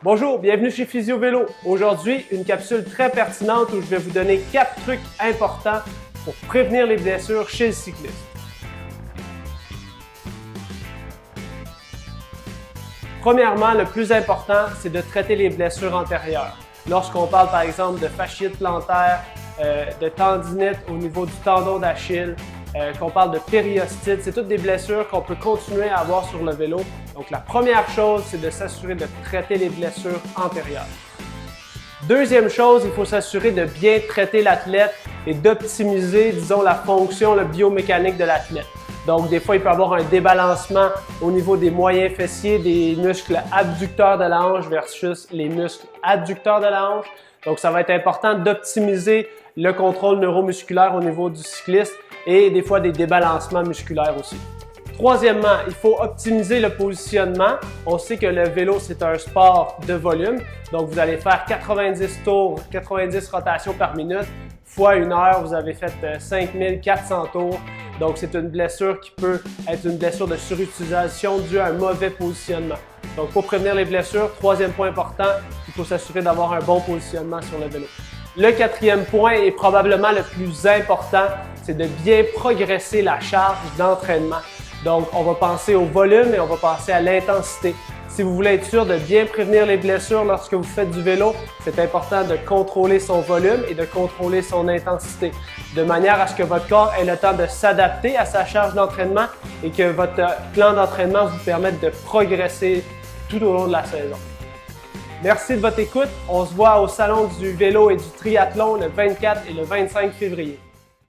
Bonjour, bienvenue chez Physio Vélo. Aujourd'hui, une capsule très pertinente où je vais vous donner 4 trucs importants pour prévenir les blessures chez le cycliste. Premièrement, le plus important, c'est de traiter les blessures antérieures. Lorsqu'on parle par exemple de fasciite plantaire, de tendinite au niveau du tendon d'Achille, qu'on parle de périostite, c'est toutes des blessures qu'on peut continuer à avoir sur le vélo. Donc la première chose, c'est de s'assurer de traiter les blessures antérieures. Deuxième chose, il faut s'assurer de bien traiter l'athlète et d'optimiser, disons, la fonction biomécanique de l'athlète. Donc des fois, il peut y avoir un débalancement au niveau des moyens fessiers, des muscles abducteurs de la hanche versus les muscles adducteurs de la hanche. Donc ça va être important d'optimiser le contrôle neuromusculaire au niveau du cycliste et des fois des débalancements musculaires aussi. Troisièmement, il faut optimiser le positionnement. On sait que le vélo, c'est un sport de volume. Donc, vous allez faire 90 tours, 90 rotations par minute. Fois 1 heure, vous avez fait 5400 tours. Donc, c'est une blessure qui peut être une blessure de surutilisation due à un mauvais positionnement. Donc, pour prévenir les blessures, troisième point important, il faut s'assurer d'avoir un bon positionnement sur le vélo. Le quatrième point est probablement le plus important, c'est de bien progresser la charge d'entraînement. Donc, on va penser au volume et on va penser à l'intensité. Si vous voulez être sûr de bien prévenir les blessures lorsque vous faites du vélo, c'est important de contrôler son volume et de contrôler son intensité, de manière à ce que votre corps ait le temps de s'adapter à sa charge d'entraînement et que votre plan d'entraînement vous permette de progresser tout au long de la saison. Merci de votre écoute. On se voit au Salon du vélo et du triathlon le 24 et le 25 février.